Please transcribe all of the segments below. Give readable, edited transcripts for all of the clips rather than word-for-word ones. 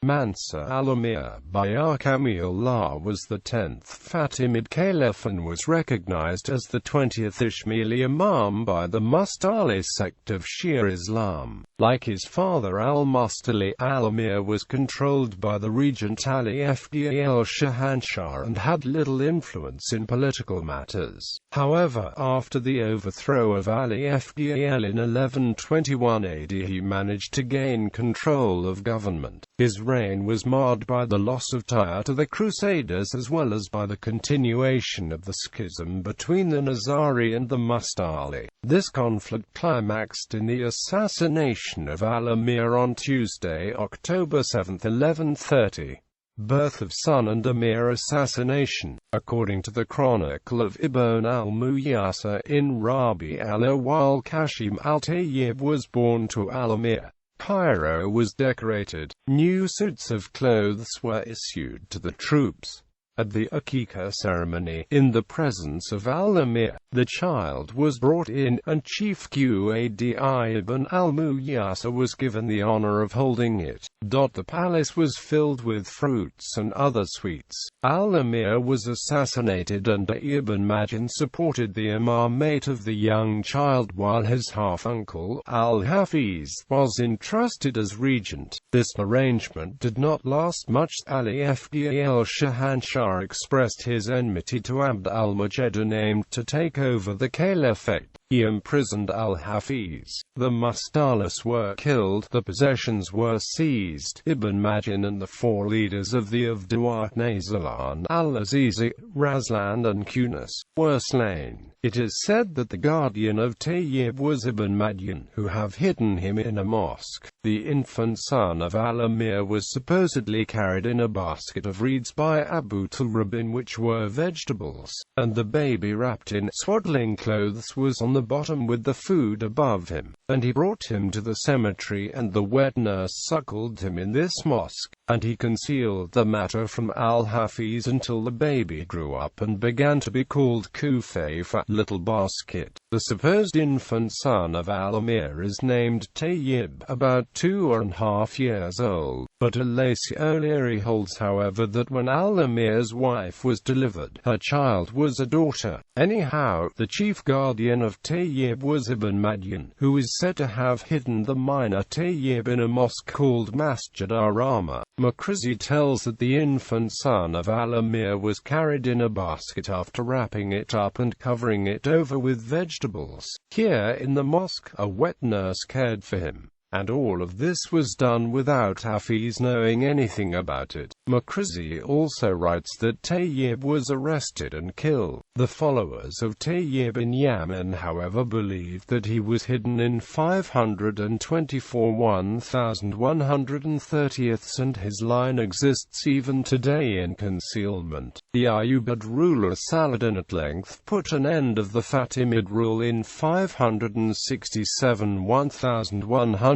Manṣūr al-Amir bi-Ahkami'l-Lah was the 10th Fatimid Caliph and was recognized as the 20th Isma'ili Imam by the Mustaali sect of Shia Islam. Like his father al-Musta'li, al-Amir was controlled by the regent al-Afdal Shahanshah and had little influence in political matters. However, after the overthrow of al-Afdal in 1121 AD, he managed to gain control of government. His reign was marred by the loss of Tyre to the Crusaders as well as by the continuation of the schism between the Nizari and the Mustaali. This conflict climaxed in the assassination of Al-Amir on Tuesday, October 7, 1130. Birth of son and Amir assassination. According to the Chronicle of Ibn al-Muyassar in Rabi al-Awwal, Qasim al-Tayyib was born to Al-Amir. Tyre was decorated. New suits of clothes were issued to the troops. At the Aqiqah ceremony, in the presence of Al-Amir, the child was brought in, and Chief Qadi Ibn al-Muyassar was given the honor of holding it. The palace was filled with fruits and other sweets. Al-Amir was assassinated and Ibn Majin supported the imamate of the young child while his half-uncle, al-Hafiz, was entrusted as regent. This arrangement did not last much. al-Afdal Shahanshah expressed his enmity to Abd al-Majid and aimed to take over the caliphate. He imprisoned al-Hafiz. The Mustalis were killed, the possessions were seized. Ibn Majin and the four leaders of the Afdal, Nizari, al-Azizi, Razlan and Kunas, were slain. It is said that the guardian of Tayyib was Ibn Majin, who have hidden him in a mosque. The infant son of Al-Amir was supposedly carried in a basket of reeds by Abu Talib in which were vegetables, and the baby wrapped in swaddling clothes was on the bottom with the food above him, and he brought him to the cemetery and the wet nurse suckled him in this mosque, and he concealed the matter from al-Hafiz until the baby grew up and began to be called Kufayfa, little basket. The supposed infant son of Al-Amir is named Tayyib, about 2.5 years old, but Al-O'Leary holds however that when Al-Amir's wife was delivered, her child was a daughter. Anyhow, the chief guardian of Tayyib was Ibn Majin, who is said to have hidden the minor Tayyib in a mosque called Masjid ar-Rahma. Makrizi tells that the infant son of Al-Amir was carried in a basket after wrapping it up and covering it over with vegetables. Here in the mosque, a wet nurse cared for him. And all of this was done without Hafiz knowing anything about it. Makrizi also writes that Tayyib was arrested and killed. The followers of Tayyib in Yemen however believed that he was hidden in 524 1130ths and his line exists even today in concealment. The Ayyubid ruler Saladin at length put an end of the Fatimid rule in 567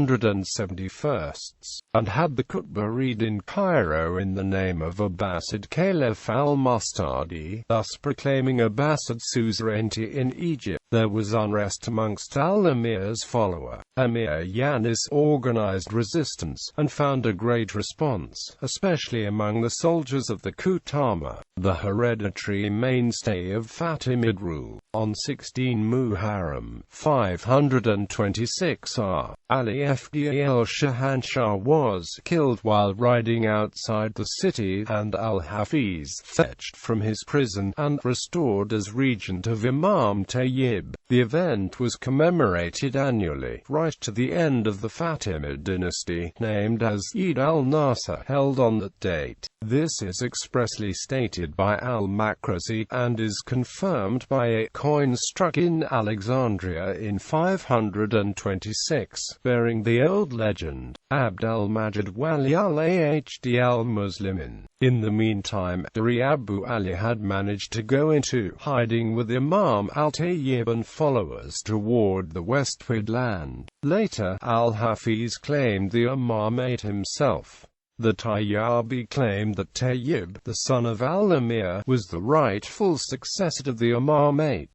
1171st, and had the khutbah read in Cairo in the name of Abbasid Caliph al-Musta'li, thus proclaiming Abbasid suzerainty in Egypt. There was unrest amongst al-Amir's follower. Amir Yanis organized resistance, and found a great response, especially among the soldiers of the Kutama, the hereditary mainstay of Fatimid rule. On 16 Muharram, 526 al-Afdal Shahanshah was killed while riding outside the city, and al-Hafiz fetched from his prison, and restored as regent of Imam Tayyib. The event was commemorated annually, right to the end of the Fatimid dynasty, named as Eid al-Nasr, held on that date. This is expressly stated by al-Makrizi, and is confirmed by a coin struck in Alexandria in 526, bearing the old legend, Abd al-Majid Wali al-Ahd al-Muslimin. In the meantime, Abu Ali had managed to go into hiding with Imam al-Tayyib and followers toward the westward land. Later, al-Hafiz claimed the imamate himself. The Tayyabi claimed that Tayyib, the son of Al-Amir, was the rightful successor to the imamate.